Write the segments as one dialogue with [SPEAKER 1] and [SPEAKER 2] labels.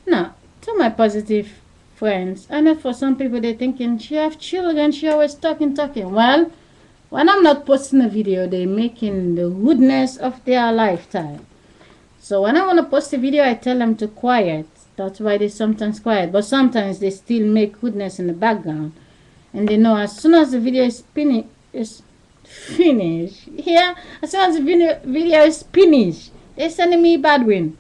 [SPEAKER 1] Now, to my positive friends, I know for some people they're thinking she have children, she always talking. Well, when I'm not posting a video, they're making the rudeness of their lifetime. So when I want to post a video, I tell them to quiet. That's why they sometimes quiet. But sometimes they still make goodness in the background. And they know as soon as the video is finished. Yeah, as soon as the video is finished, they're sending me bad wind.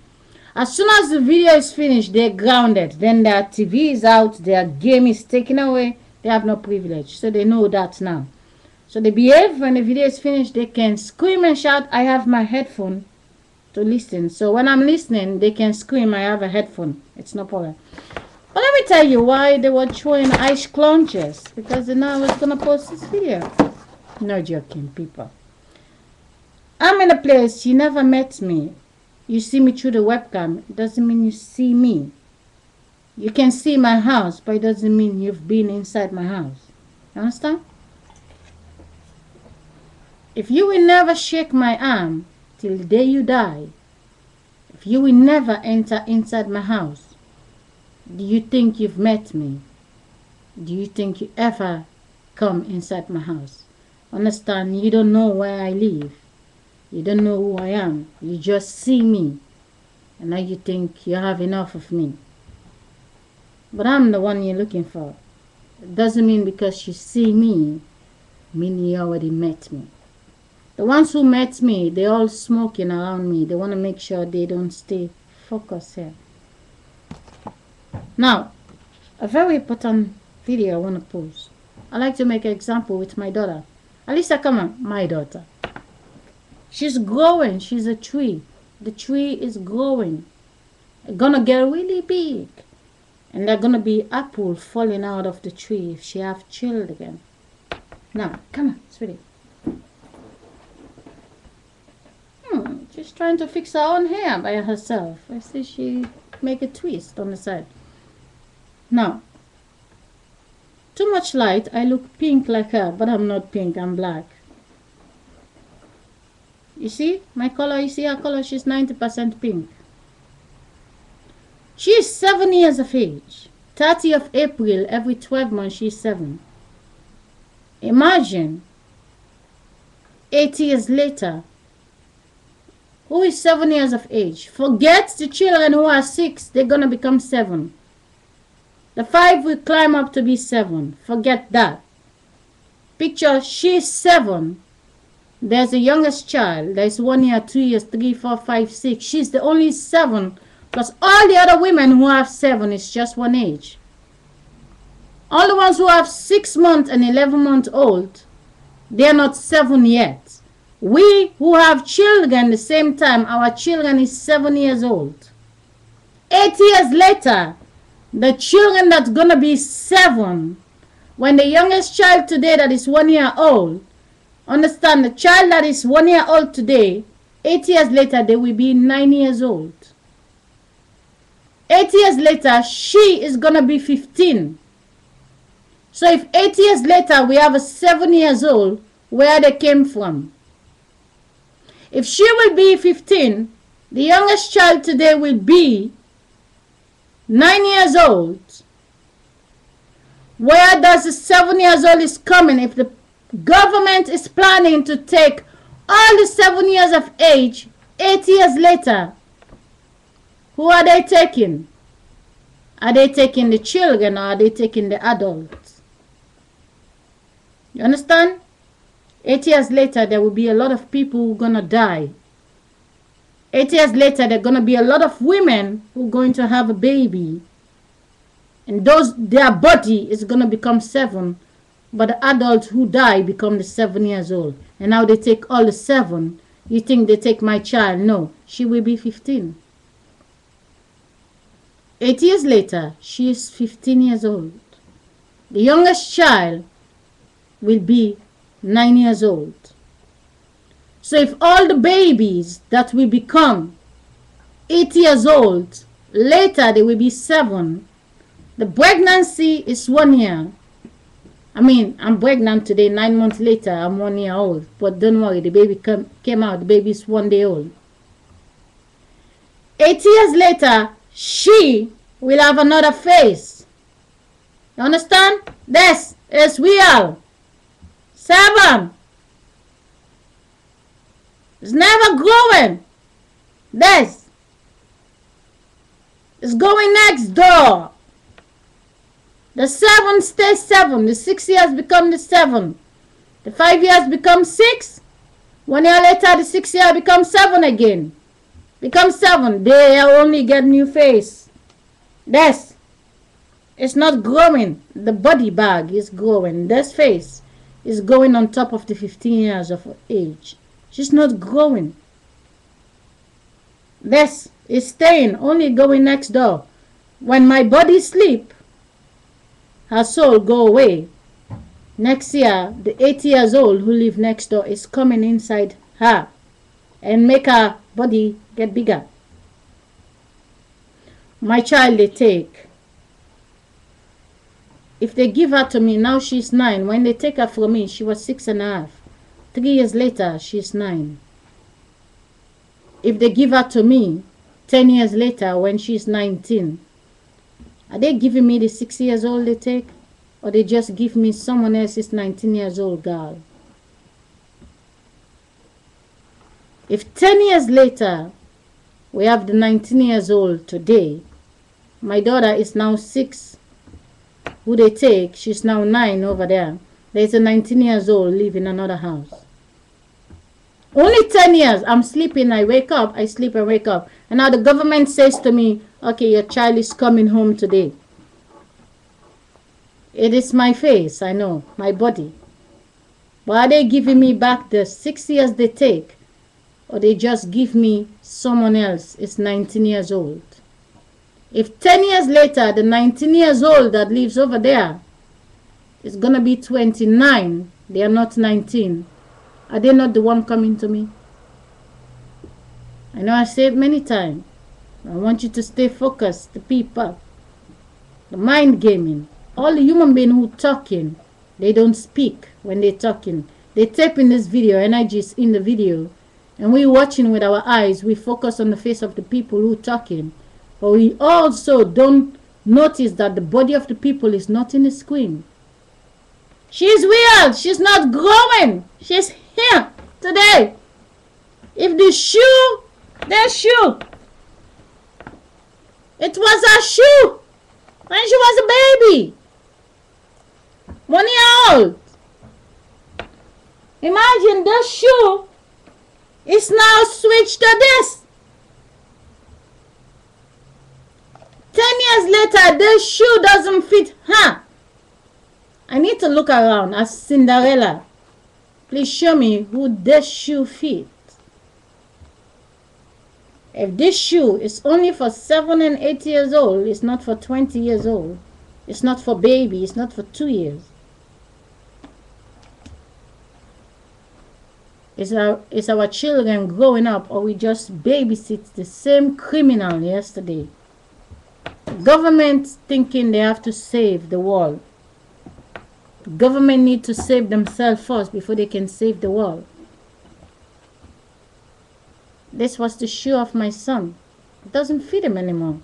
[SPEAKER 1] As soon as the video is finished, they're grounded. Then their TV is out, their game is taken away. They have no privilege. So they know that now. So they behave. When the video is finished, they can scream and shout. I have my headphone to listen. So when I'm listening, they can scream. I have a headphone. It's no problem. But let me tell you why they were showing ice crunches. Because they know I was going to post this video. No joking, people. I'm in a place you never met me. You see me through the webcam. It doesn't mean you see me. You can see my house, but it doesn't mean you've been inside my house. You understand? If you will never shake my arm till the day you die, if you will never enter inside my house, do you think you've met me? Do you think you ever come inside my house? Understand, you don't know where I live. You don't know who I am. You just see me. And now you think you have enough of me. But I'm the one you're looking for. It doesn't mean because you see me, mean you already met me. The ones who met me, they're all smoking around me. They want to make sure they don't stay focused here. Now, a very important video I want to post. I like to make an example with my daughter. Alisa, come on, my daughter. She's growing. She's a tree. The tree is growing. It's gonna get really big. And they're gonna be apples falling out of the tree if she have children. Now, come on, sweetie. She's trying to fix her own hair by herself. I see she make a twist on the side. Now, too much light. I look pink like her, but I'm not pink. I'm black. You see my color? You see her color? She's 90% pink. She's 7 years of age. 30th of April, every 12 months, she's 7. Imagine 8 years later. Who is 7 years of age? Forget the children who are 6. They're going to become 7. The 5 will climb up to be 7. Forget that. Picture, she's 7. There's a youngest child. There's 1 year, 2 years, 3, 4, 5, 6. She's the only 7. Because all the other women who have 7 is just one age. All the ones who have 6 months and 11 months old, they're not 7 yet. We who have children the same time, our children is 7 years old. 8 years later, the children that's going to be 7, when the youngest child today that is 1 year old, understand, the child that is 1 year old today, 8 years later, they will be 9 years old. 8 years later, she is going to be 15. So if 8 years later, we have a 7 years old, where they came from? If she will be 15, the youngest child today will be 9 years old. Where does the 7 years old is coming if the government is planning to take all the 7 years of age 8 years later? Who are they taking? Are they taking the children or are they taking the adults? You understand? 8 years later, there will be a lot of people who are going to die. 8 years later, there are going to be a lot of women who are going to have a baby. And their body is going to become 7. But the adults who die become the 7 years old. And now they take all the 7. You think they take my child? No, she will be 15. 8 years later, she is 15 years old. The youngest child will be 9 years old. So if all the babies that will become 8 years old, later they will be 7. The pregnancy is 1 year. I mean, I'm pregnant today, 9 months later, I'm 1 year old. But don't worry, the baby came out, the baby is 1 day old. 8 years later, she will have another face. You understand? This is real. 7 is never growing. This is going next door. The 7 stays 7. The 6 years become the 7. The 5 years become 6. 1 year later, the 6 year becomes 7 again. Becomes 7. They only get new face. This is not growing. The body bag is growing. This face is going on top of the 15 years of age. She's not growing. This is staying, only going next door. When my body sleep, her soul go away. Next year, the 80 years old who live next door is coming inside her and make her body get bigger. My child they take. If they give her to me, now she's 9. When they take her from me, she was 6.5. 3 years later, she's 9. If they give her to me 10 years later when she's 19, are they giving me the 6 years old they take? Or they just give me someone else's 19 years old girl? If 10 years later we have the 19 years old today, my daughter is now 6. Who they take, she's now 9 over there. There's a 19 years old live in another house. Only 10 years. I'm sleeping, I wake up, I sleep and wake up. And now the government says to me, okay, your child is coming home today. It is my face, I know, my body. But are they giving me back the 6 years they take? Or they just give me someone else is 19 years old? If 10 years later, the 19 years old that lives over there is going to be 29, they are not 19. Are they not the one coming to me? I know I said many times. I want you to stay focused, the people. The mind gaming. All the human beings who talking, they don't speak when they talking. They type in this video, energy is in the video. And we watching with our eyes, we focus on the face of the people who talking. But we also don't notice that the body of the people is not in the screen. She's real. She's not growing. She's here today. If the shoe, their shoe. It was her shoe when she was a baby. 1 year old. Imagine this shoe is now switched to this. 10 years later, this shoe doesn't fit her. I need to look around as Cinderella. Please show me who this shoe fits. If this shoe is only for 7 and 8 years old, it's not for 20 years old. It's not for baby, it's not for 2 years. Is our children growing up, or we just babysit the same criminal yesterday? Government thinking they have to save the world. Government need to save themselves first before they can save the world. This was the shoe of my son. It doesn't fit him anymore.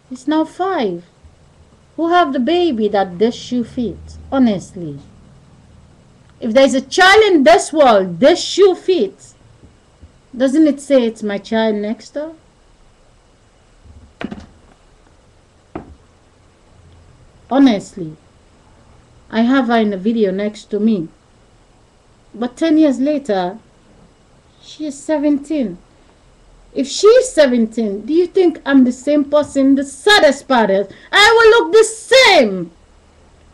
[SPEAKER 1] He's now 5. Who have the baby that this shoe fits? Honestly. If there's a child in this world, this shoe fits. Doesn't it say it's my child next door? Honestly. I have her in the video next to me. But 10 years later, she is 17. If she's 17, do you think I'm the same person? The saddest part is, I will look the same.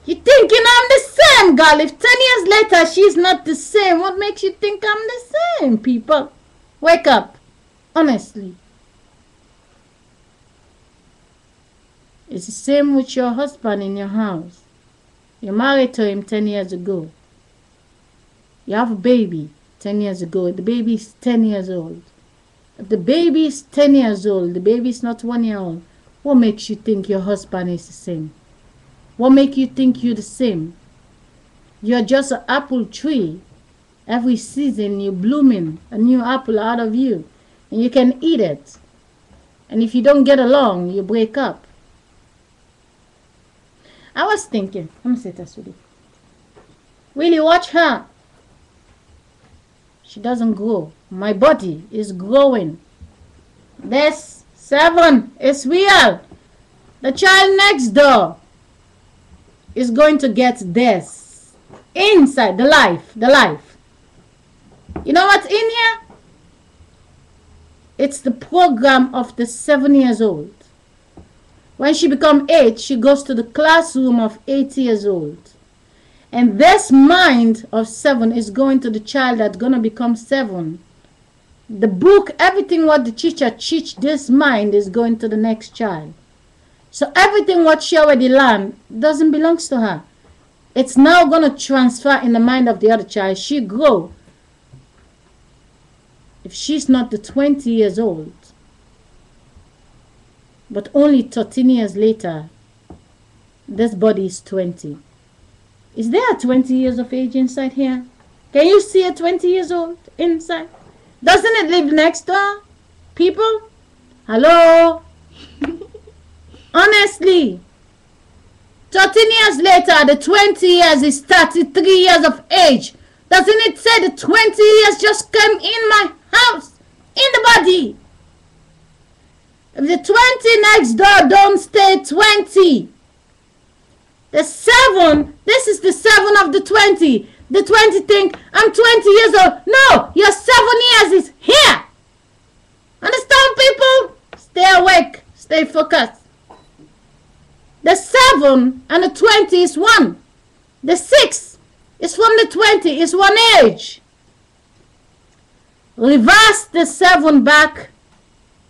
[SPEAKER 1] You thinking I'm the same, girl? If 10 years later she's not the same, what makes you think I'm the same, people? Wake up. Honestly. It's the same with your husband in your house. You're married to him 10 years ago. You have a baby 10 years ago. The baby is 10 years old. If the baby is 10 years old, the baby is not 1 year old, what makes you think your husband is the same? What makes you think you're the same? You're just an apple tree. Every season you're blooming a new apple out of you. And you can eat it. And if you don't get along, you break up. I was thinking, let me say this with you. Really watch her. She doesn't grow. My body is growing. This 7 is real. The child next door is going to get this. Inside the life. You know what's in here? It's the program of the 7 years old. When she becomes 8, she goes to the classroom of 8 years old. And this mind of 7 is going to the child that's going to become 7. The book, everything what the teacher teach this mind is going to the next child. So everything what she already learned doesn't belong to her. It's now going to transfer in the mind of the other child. She grow. If she's not the 20 years old, but only 13 years later, this body is 20. Is there a 20 years of age inside here? Can you see a 20 years old inside? Doesn't it live next door? People? Hello? Honestly. 13 years later, the 20 years is 33 years of age. Doesn't it say the 20 years just came in my house? In the body. If the 20 next door don't stay 20. The 7, this is the 7 of the 20. The 20 think, I'm 20 years old. No, your 7 years is here. Understand, people? Stay awake. Stay focused. The 7 and the 20 is 1. The 6 is from the 20. Is 1 age. Reverse the 7 back.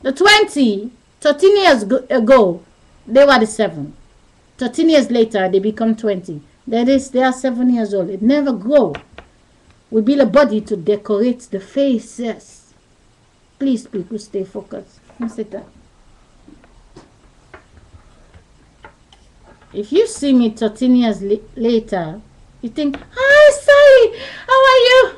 [SPEAKER 1] The 20, 13 years ago, they were the 7. 13 years later, they become 20. That is, they are 7 years old. It never grows. We build a body to decorate the faces. Please, people, stay focused. Sit down. If you see me 13 years later, you think, hi, Sally, how are you?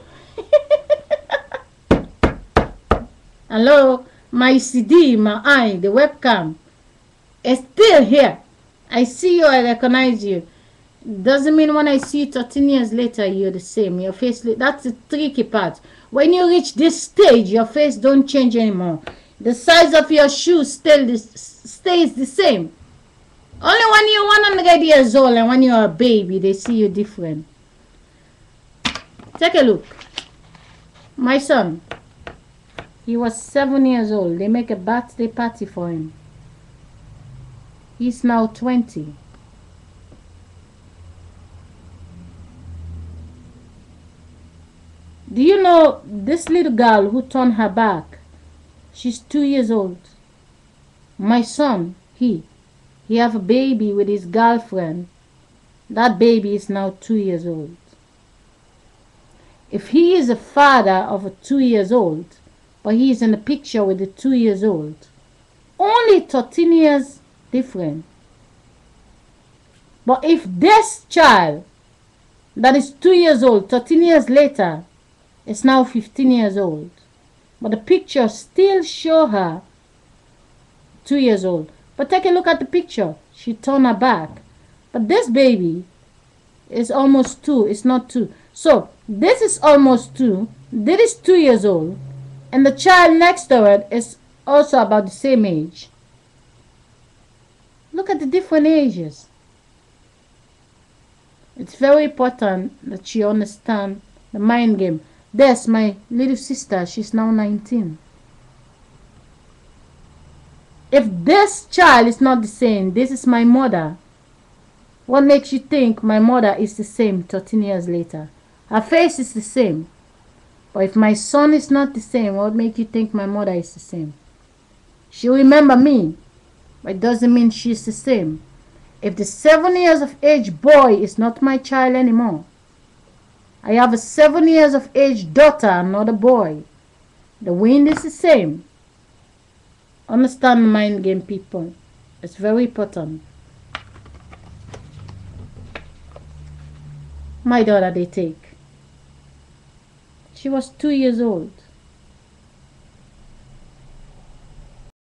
[SPEAKER 1] Hello, my CD, my eye, the webcam is still here. I see you, I recognize you. Doesn't mean when I see you 13 years later, you're the same. Your face, that's the tricky part. When you reach this stage, your face don't change anymore. The size of your shoes still stays the same. Only when you're 100 years old and when you're a baby, they see you different. Take a look. My son, he was 7 years old. They make a birthday party for him. He's now 20. Do you know this little girl who turned her back? She's 2 years old. My son, he have a baby with his girlfriend. That baby is now 2 years old. If he is a father of a 2 years old, but he is in the picture with the 2 years old, only 13 years different. But if this child that is 2 years old, 13 years later, is now 15 years old, but the picture still show her 2 years old. But take a look at the picture. She turned her back. But this baby is almost 2. It's not 2. So this is almost 2. This is 2 years old. And the child next to it is also about the same age. Look at the different ages. It's very important that you understand the mind game. There's my little sister. She's now 19. If this child is not the same, this is my mother. What makes you think my mother is the same 13 years later? Her face is the same. But if my son is not the same, what makes you think my mother is the same? She'll remember me, but it doesn't mean she's the same. If the 7 years of age boy is not my child anymore, I have a 7 years of age daughter, not a boy. The wind is the same. Understand the mind game, people. It's very important. My daughter, they take. She was 2 years old.